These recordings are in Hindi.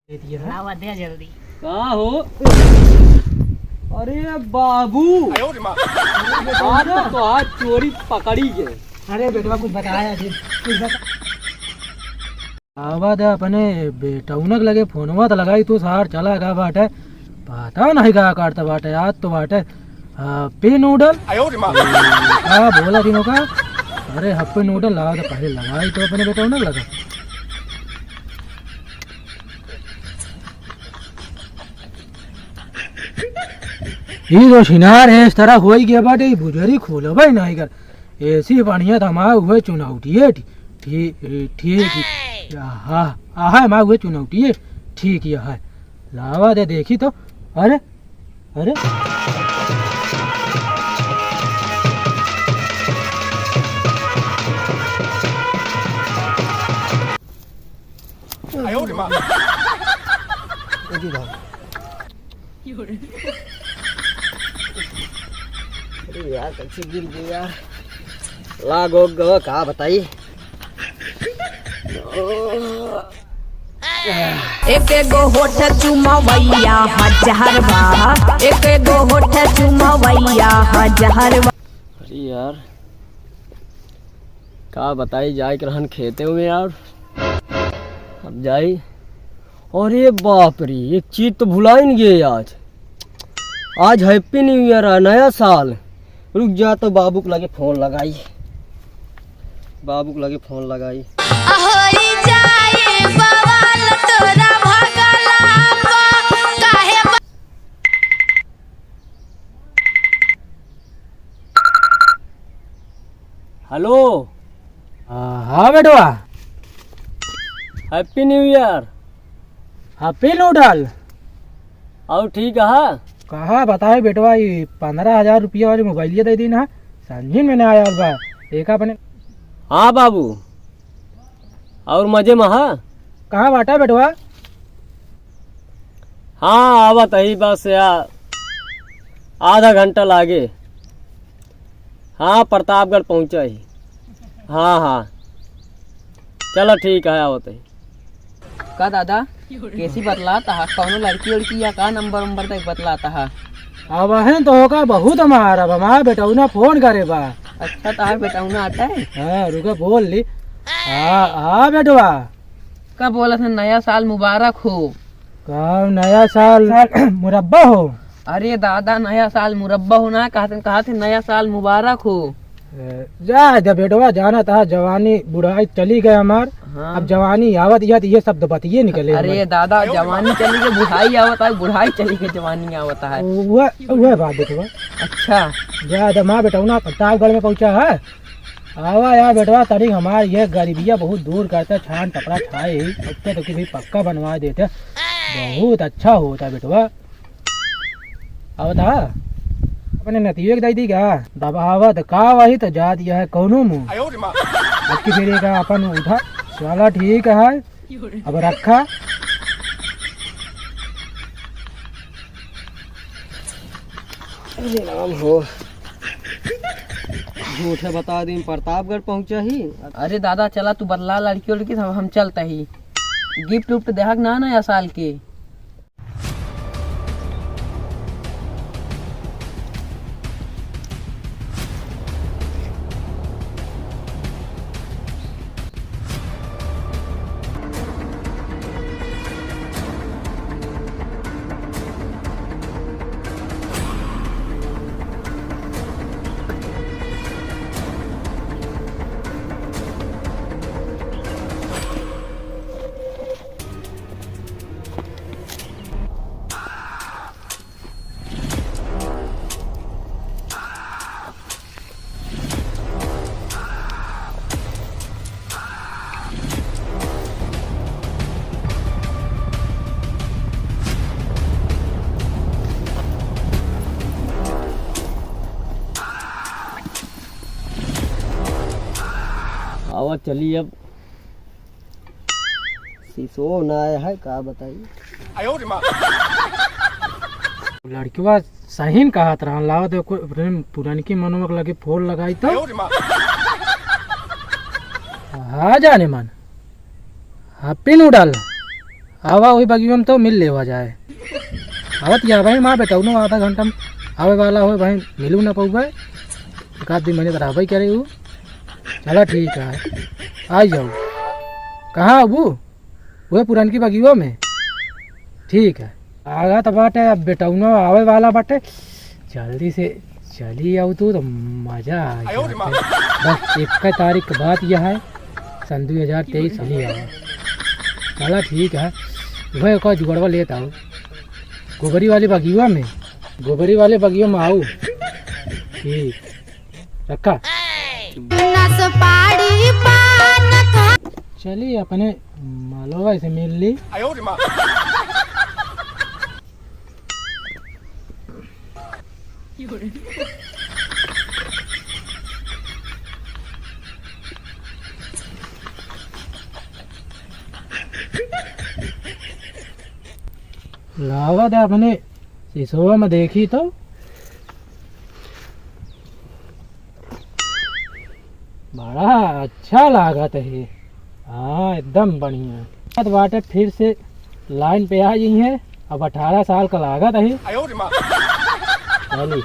लावा दे जल्दी। कहाँ हो? अरे बाबू आज तो आज चोरी पकड़ी गए। अरे बेटवा कुछ बताया जी, कुछ बता। आवाज अपने बेटौनक लगे फोनवा तो लगाई तू सार चला गा बाटे पता नहीं गा काटता बाटे आज तो बाटे हैप्पी नूडल हाँ बोला दिनों का। अरे हैप्पी नूडल लगा तो पहले लगाई तो अपने बेटौनक लगा। ये तो शिनार है इस तरह हो ही गया बाटे बुजरी खोलो भाई नहीं कर ऐसी बढ़िया था माँ हुए चुनौती है ठीक ठीक हाँ हाँ माँ हुए चुनौती है ठीक यह है लावा दे देखी तो। अरे अरे अरे यार कैसे गिर गया यार लागो गो कहा बताइए। एक गो होठ चुमवैया हजार बा एक गो होठ चुमवैया हजार बा। अरे यार कहा बताई जाए कि रहन खेते हुए यार अब जाई। अरे बाप रे एक चीज तो भुला ही नहीं गए आज हैप्पी न्यू ईयर है नया साल। रुक जा तो बाबू को लगे फोन लगाई बाबू को लगे फोन लगाई। हेलो हाँ बेटवा happy new year. Happy noodle और ठीक है कहा बताए बेटवा ये 15,000 रुपया वाली मोबाइल दे दी ना समझिन मैंने आया बा एक अपने। हाँ बाबू और मजे में हाँ कहाँ बाटा बेटवा। हाँ आवत ही बस यार आधा घंटा लागे। हाँ प्रतापगढ़ पहुँचा ही। हाँ हाँ चलो ठीक है आवत ही। का दादा कैसी बतलाता है कौनो लड़की उड़की या का नंबर नंबर तक बतलाता है। अब है तो होगा बहुत हमारा हमारा बेटौना फोन करे बा। अच्छा तार बेटाऊना आता है। हाँ रुको बोल ली। हाँ हाँ बेटवा का बोला था नया साल मुबारक हो। कब नया साल मुरब्बा हो। अरे दादा नया साल मुरब्बा होना कहा थे नया साल मुबारक हो। जा बेटवा जाना था जवानी बुढ़ाई चली गए हमार। हाँ। अब जवानी आवत ये शब्द बतिये निकले। अरे दादा जवानी चली गई बुढ़ाई आवता है बुढ़ाई चली गई जवानी आवता है। वह बात बेटवा। अच्छा जा माँ बेटौना प्रतापगढ़ में पहुँचा है। आवा यार बेटवा तरीक हमारे ये गरीबिया बहुत दूर करता छान टपड़ा छाए उससे तो किसी पक्का बनवा देते बहुत अच्छा होता बेटवा। आवता अपने नतीजे दई दी क्या दबावत का वही तो जा दिया है कौनो मुँह अब की फेरे का अपन उठा चला ठीक है अब रखा। अरे राम हो झूठे बता दी प्रतापगढ़ पहुँचा ही। अरे दादा चला तू बदला लड़की उड़की हम चलता ही गिफ्ट उफ्ट देहक ना नया साल के। आवा चलिए अब शीशो ना आया है का बताइए। लड़किवा सहीन कहा तरह लाओ तो पुरानी मनोमक लगे फोन लगाई तो हाँ जाने मन हैप्पी नूडल आवा वही बगियो में तो मिल लेवा जाए। आवत या भाई माँ बेटौनो आधा घंटा में आवे वाला हो भाई, मिलू ना पऊ भाई, एक आध दिन महीने तो रहबे करे वो। चला ठीक है, आ जाओ। कहाँ अबू? वह पुरानकी बगियो में। ठीक है, आगा तो बाटे, अब बेटौनो आवे वाला बाटे, जल्दी से चली आओ तो मजा आ जाए। बस 1 तारीख के बाद यह है सन 2023 चली आओ। चला ठीक है, वह का जुगड़वा लेता आओ गोबरी वाली बगिया में, गोबरी वाले बगियों में आओ। ठीक रखा। चलिए अपने मालवा से मिल ली। लावत है अपने शीशों में देखी तो बड़ा अच्छा लागत है। हाँ एकदम बढ़िया बाटे। फिर से लाइन पे आ गई है, अब 18 साल का लागत है। चलिए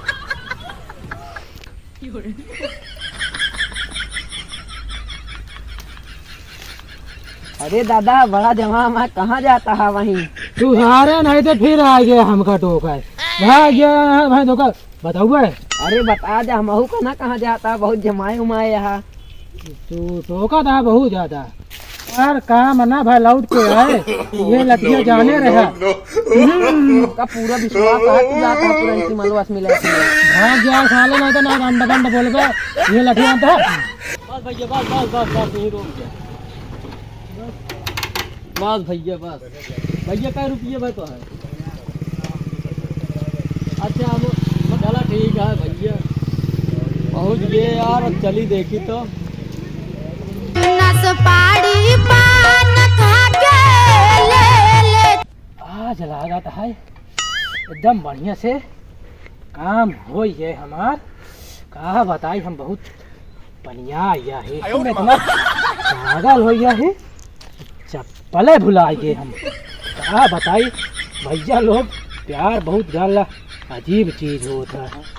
अरे दादा बड़ा जमा मैं कहाँ जाता है वहीं? तू हारे नहीं तो फिर आ गया हमका टोका भाग गया भाई धोखा बताऊ भाई। अरे बता जा महू कहना कहाँ जाता, बहुत जमाए उमाए यहाँ। तू टोका था बहुत ज्यादा यार, काम ना भाई लौट के आए, ये लड़कियां जाने रहा का पूरा विश्वास है तू जाता है पूरा इसी मलवा से मिले। भाग गया साले, नहीं तो ना गंडा गंडा बोल गया ये लड़कियां था। बस भैया बस यहीं रोक गया। बस भैया बस भैया क्या रुपये भाई तो है। अच्छा हम चला ठीक है भैया, पहुँच गए यार। अब चली देखी तो आज लागत है एकदम बढ़िया से काम हो ये हमार। कहा बताई हम बहुत बढ़िया आया है, इतना पागल हो गया है, चप्पले भुला गए हम। कहा बताई भैया लोग प्यार बहुत गाला अजीब चीज होता है।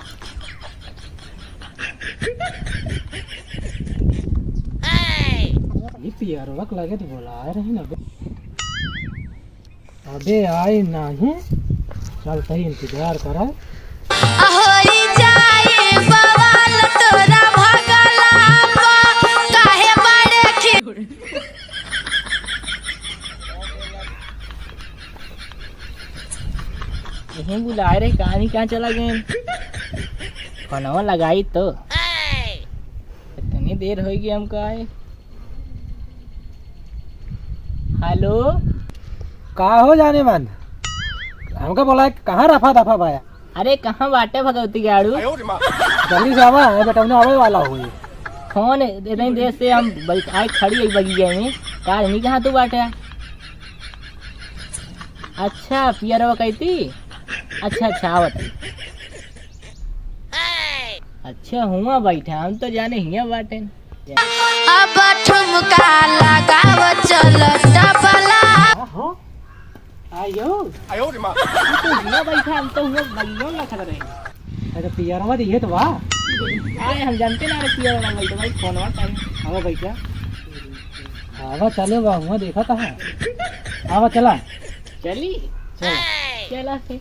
प्यार वक्त लगे तो बोला रही ना, अबे आई नहीं, चलते ही इंतजार करा। यहीं बुलाए रहे, कहानी कहाँ चला गए? फोनवा लगाई तो इतनी देर हो गई हमको आए। हेलो कहा हो जाने मन? हमका बोला कहाँ रफा दफा पाया? अरे कहाँ बाटे भगवती गाड़ू? जल्दी से आवा बेटा, आवे वाला हो। फोन इतनी देर से हम आए खड़ी है बगिया में, कार नहीं कहाँ तू बाटे? अच्छा पियरवा कहती, अच्छा आवत। अच्छा हुआ बैठा, हम तो जाने हिया बाटे। अब ठुमका लगाव चल डबला। आयो तो हिया बैठा, हम तो हुआ बगिया में खड़ा रहे। अरे पियरवा दिए तो वाह आए हम जानते ना पियरवा बैठा भाई फोनवा टाइम। आवा भैया आवा चले वाह, हुआ देखा था। आवा चला चली चल चला से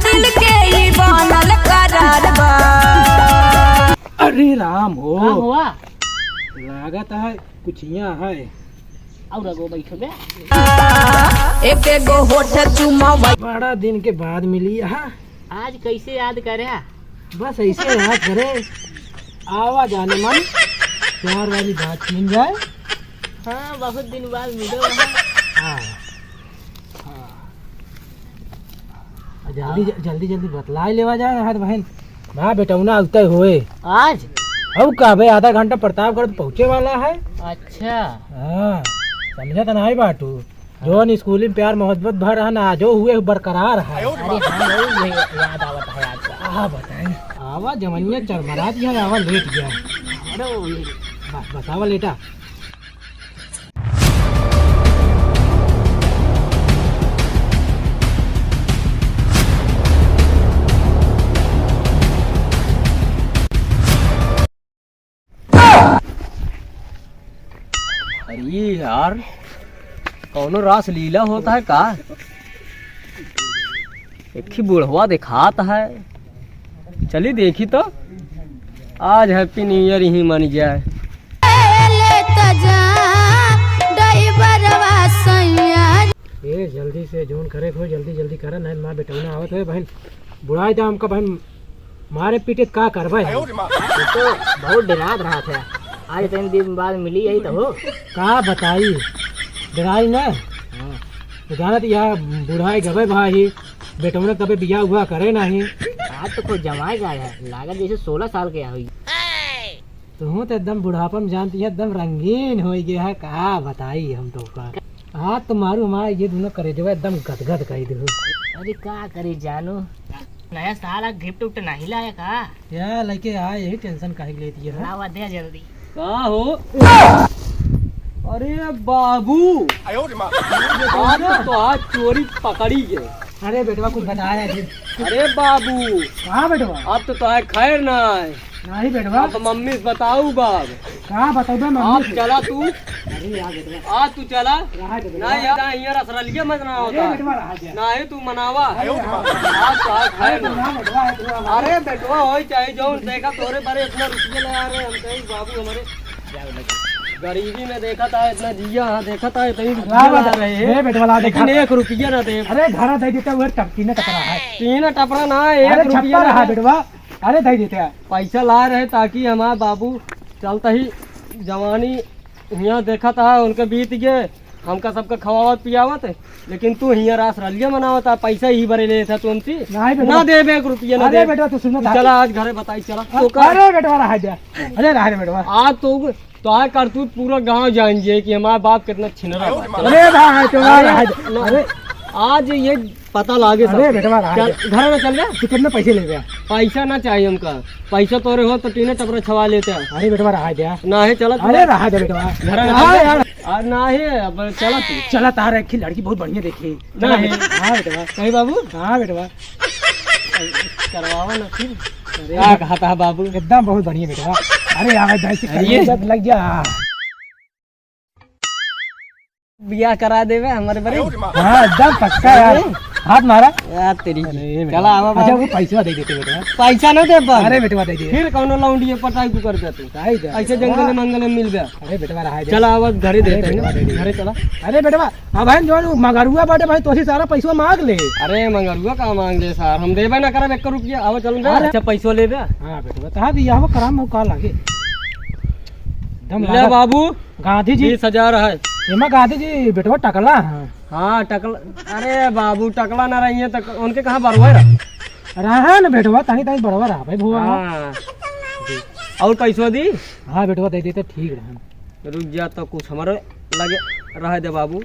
दिल के ही बनल करार बा। अरे राम हो हाँ हुआ लागत है कुछ यहाँ है। और अगो बैठो बे, एक एगो होठ चुमावा। बड़ा दिन के बाद मिली यहाँ, आज कैसे याद करे? बस ऐसे याद करे, आवा जाने मन प्यार वाली बात मिल जाए। हाँ बहुत दिन बाद मिलो। हाँ जल्दी बतला लेवा जाए हाथ बहन। माँ बेटौना उगते हुए आज अब का भाई आधा घंटा प्रतापगढ़ पहुँचे वाला है। अच्छा हाँ समझा तो नहीं बाटू, जो स्कूल में प्यार मोहब्बत भर है ना, जो हुए बरकरार है। अरे हाँ वही याद आवत है आज का। हाँ बताए आवा जमनिया चरमरा दिया, आवा लेट गया। अरे बतावा लेटा। यार, कौनो रास लीला होता है का? एक ही बुढ़वा दिखाता है, चली देखी तो। आज हैप्पी न्यू ईयर ही मन जाए। ये जल्दी से जोन करे हो, जल्दी जल्दी करा, नहीं माँ बेटौना आवत है बहन। बुढ़ाई तो हमका बहन मारे पीटे का करबे। तो बहुत डरात रहा था, आज 3 दिन बाद मिली यही तो हो। का बताई डराई ना। तो जानत यार बुढ़ाई गवे भाई, बेटौना कभी बिया हुआ करे नहीं। आज तो खुद जमाए गया है, लागत जैसे 16 साल के हुई। तुम तो एकदम बुढ़ापन जानती है, एकदम रंगीन हो गया है। कहा बताई हम तो का हाथ तो मारू, हमारा ये दोनों करे जो एकदम गदगद कर दो। अरे का करे जानू, नया साल गिफ्ट उफ्ट नहीं लाया का? या लेके आए, यही टेंशन काहे के लेती है। लावा दे जल्दी। का हो? अरे बाबू, आज तो आज चोरी पकड़ी गए। अरे बेटवा कुछ बताया जी। अरे बाबू, कहाँ बेटवा? अब तो है खैर ना है। नहीं बेटवा, अब मम्मी से बताऊ बाब। कहाँ बताओ आप मम्मी? चला तू, अरे यार बेटवा आज तू चला। रहा दे बेटवा। ना यार असरलिया मना अरे होता बेटवा रहा दे। ना ही तू मनावा। आज तो है खैर ना। ना बेटवा है तू हमारा। अरे बेटवा हो चाहे जो देखा तोरे बारे इतना रुपये ले आ रहे हम कहीं बाबू हमारे गरीबी में देखा था इतना जिया, देखा था इतनी रुपया ला रहे हैं, बेटवा ला दे। लेकिन 1 रुपया ना दे। अरे घर दे देते हुए टपकीने टकरा है। 3 टपरा ना, अरे 1 रुपया छप्पा रहा ना। बेटवा। अरे दे देते हैं। पैसा ला रहे ताकि हमारा बाबू चलता ही जवानी यहाँ देखा था उनके बीत गए, हमका सबका खवावत पियावत, लेकिन तू यहाँ रास रलिया मनावता, पैसा ही भरे ले था तुमसे नहीं बेटवा। ना दे 1 रुपया ना अरे दे। बेटवा तू सुनो तू चला आज घरे बताई चला तो अरे बेटवा रहा दे। अरे रहा दे बेटवा। आज तो आए कर तू पूरा गांव जानिए कि हमारा बाप कितना छिनरा बा। अरे भाई तो रहा दे। अरे आज ये पता लागे सब। अरे बेटवा रहा दे। घर में चल जा। तू कितने पैसे ले गया? पैसा ना चाहिए हमका, पैसा तोरे हो तो 3 टपरा छवा लेते हैं। अरे बेटवा रहा दे। ना है चला तू। अरे रहा दे बेटवा। घर में हाँ चल यार। जा। और ना है अब चला तू। चला तार रखी लड़की बहुत बढ़िया देखी। ना है। हाँ बेटवा। कहीं बाबू हाँ बेटवा करवावा ना फिर। क्या कहा था बाबू? एकदम बहुत बढ़िया बेटवा। अरे यार जाए से अरे ये- जब लग जा। बियाह करा देवे हमारे बड़े। हाँ एकदम पक्का यार। हाथ मारा। यार तेरी अरे बेटवा। चला आवा अच्छा बाबू। वो पैसा दे देते बेटवा। पैसा ना दे बा। अरे बेटवा दे दे। फिर कौनो लौंडिए पटाई को कर दे तू। काहे दे? ऐसे जंगल मंगल में मिल गया। अरे बेटवा रहा दे। चला आवाज घरे देते अरे हैं बेटवा, घरे चला। अरे बेटवा अब भाई जो मगरुआ बाटे भाई तो सारा पैसा मांग ले। अरे मंगरुआ का मांग दे सर, हम देबे ना करब 1 रुपया। आवा चल दे। अरे- अच्छा पैसो ले दे। हाँ बेटवा तहा दिया वो कराम हो का लागे। दम ले लागत। बाबू गांधी जी 20,000 है। एमा गांधी जी बेटवा टकला। हाँ हाँ टकला। अरे बाबू टकला ना रही है तो उनके कहाँ बरवा रहा। रहा ना बेटवा तानी तानी बड़वा रहा भाई भुआ। हाँ और पैसो दी। हाँ बेटवा दे देते ठीक रहा। रुक जा तो कुछ हमारे लगे रह दे बाबू।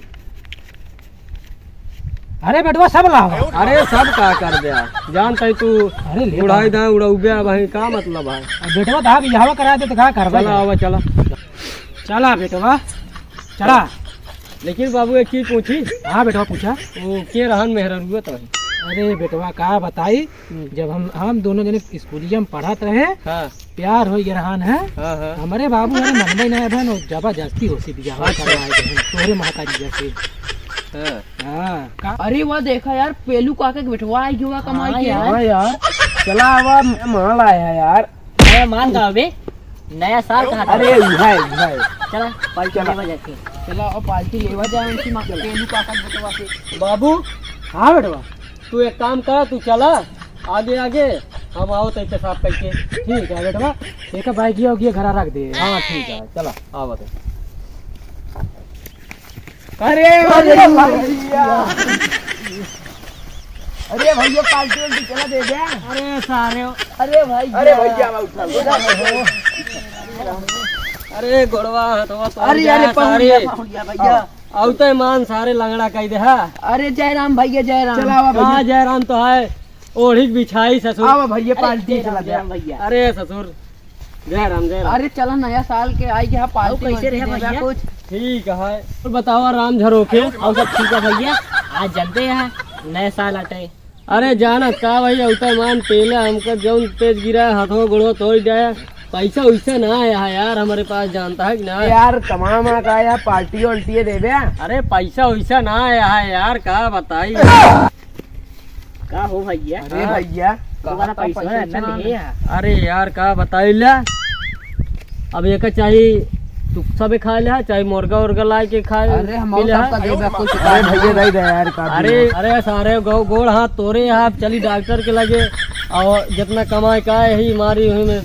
अरे बेटवा सब लाओ। अरे सब का कर दिया जानता है तू। अरे ले उड़ाई दा उड़ाऊ गया भाई, का मतलब है? अब बेटवा धा बियाह करा दे तो का करबा। चला आवा चला। चला बेटवा चला। लेकिन बाबू एक चीज पूछी, हाँ बेटवा पूछा। वो के रहन मेहरन हुआ तो? अरे बेटवा का बताई, जब हम दोनों जने स्कूलिया में पढ़त रहे, हाँ प्यार हो गया रहन है। हाँ हाँ हमारे बाबू हमारे मन में नहीं बहन जबरदस्ती होती बियाह करवाए बहन तोहरे महतारी जैसे। हाँ। हाँ अरे वह देखा यार, पेलू काका के बिठवा आई हुआ कमाई के यार। हाँ यार चला आवा माल आया यार। अरे मान का बे, नया साल कहा था। अरे भाई चला पार्टी लेवा जाके। चला और पार्टी लेवा जाए उनकी माँ पेलू काका के बिठवा से। बाबू हाँ बेटवा तू एक काम कर, तू चला आगे आगे, हम आओ तो साफ करके। ठीक है बेटवा। एक बाइक ये घर रख दे। हाँ ठीक है चला आओ तो। अरे भैया अरे भैया पार्टी वार्टी चला दे दे। अरे सारे अरे भाई अरे भैया अरे गोड़वा हथवा तो अरे अरे पहुंच भैया। आउ तो मान सारे लंगड़ा कह दे। है अरे जयराम भैया जयराम। चला हाँ जयराम तो है, ओढ़ी बिछाई ससुर। आवा भैया अरे पार्टी जयराम, चला जयराम भैया। अरे ससुर जयराम जयराम। अरे चला नया साल के आई गया पार्टी कैसे कैसे रहे रहे भैया? कुछ। ठीक है तो बताओ राम झरोखे। और सब ठीक है भैया। आज जानते हैं नया साल आटे। अरे जाना का भाई उतर मान पहले हमको जौन तेज गिरा हाथों गोड़ों तोड़ जाए, पैसा वैसा ना आया है यार हमारे पास, जानता है कि ना। यार कमा का यार पार्टी उल्टी दे दे। अरे पैसा वैसा ना आया है यार, का बताई। का हो भैया? अरे भैया तुम्हारा पैसा अरे यार का बताई ला, अब एक चाहिए तू सब खा ले, चाहे मुर्गा उर्गा ला के खाए। अरे हम पी ले। सबका देबे कुछ अरे भैया दे दे यार का अरे सारे गोड़ हाथ तोरे आप चली डॉक्टर के लगे, और जितना कमाए का ही मारी हुई में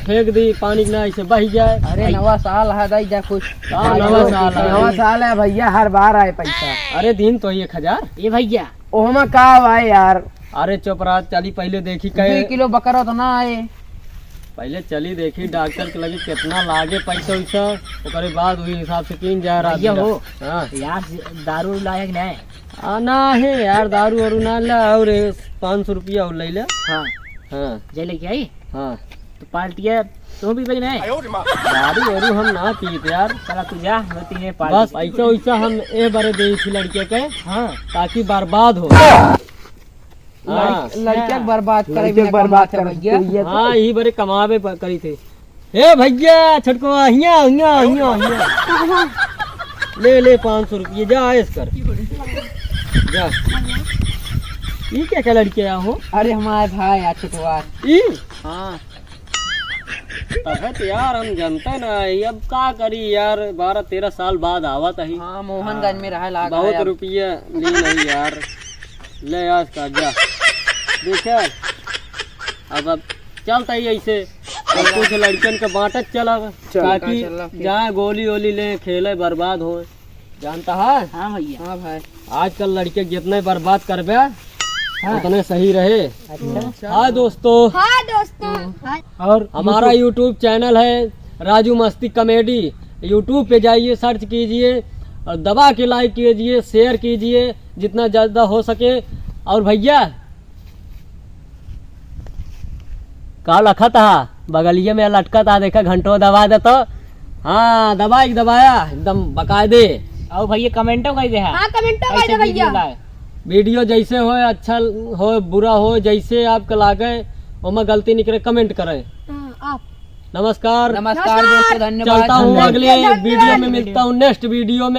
फेंक दी, पानी ना ऐसे बह जाए। अरे नवा साल है दई जा कुछ। नवा साल है भैया, हर बार आए पैसा। अरे दिन तो 1000। ये भैया ओहमा का आए यार। अरे चुप रहा, चली पहले देखी 2 किलो बकरा तो ना आए। पहले चली देखी डॉक्टर के लगे कितना लागे पैसा वैसा, ओकरे बाद वही हिसाब से किन जा रहा भैया हो। हाँ यार दारू लायक नहीं। आना है यार, दारू वारू ना ला, और 500 रुपया और ले ले। हाँ हाँ जे लेके आई हाँ, तो पार्टी है तुम भी बज नहीं। दारू वारू हम ना पीते यार। चला तू जा, मैं तीने बस पार्टी। पैसा वैसा हम ए बारे दे थी लड़के के, हाँ ताकि बर्बाद हो। हाँ लड़किया बर्बाद करे लड़के बर्बाद कर भैया। हाँ यही बड़े कमावे करी थे। ए भैया छटको हिया हिया हिया हिया ले 500 रुपये जा ऐस कर जा। ये क्या लड़के आया हो? अरे हमारे भाई अच्छे तो ई हाँ तब तो यार हम जानते ना, अब का करी यार, 12-13 साल बाद आवत है। हाँ मोहनगंज में रहा लाग बहुत रुपया ली नहीं यार, ले आज का जा देखे। अब चलता ही ऐसे, अब कुछ लड़कन के बांटत चला, ताकि जहाँ गोली वोली ले खेले बर्बाद हो, जानता है। हाँ भैया। हाँ भाई आजकल लड़के जितने बर्बाद करबे उतने सही रहे। हाँ दोस्तों, और हमारा YouTube चैनल है राजू मस्ती कॉमेडी। YouTube पे जाइए, सर्च कीजिए और दबा के लाइक कीजिए, शेयर कीजिए जितना ज़्यादा हो सके। और भैया का लखा था बगलिए में लटका था, देखा घंटों दबा दे तो। हाँ दबाया एकदम बकायदे। और भैया कमेंटो कर दे। हाँ कमेंटो कर दे भैया। वीडियो जैसे हो, अच्छा हो बुरा हो, जैसे आपका लागे उसमें गलती निकले कमेंट करें। आप नमस्कार नमस्कार दोस्तों, धन्यवाद। चलता हूँ, अगले वीडियो में मिलता हूँ, नेक्स्ट वीडियो में।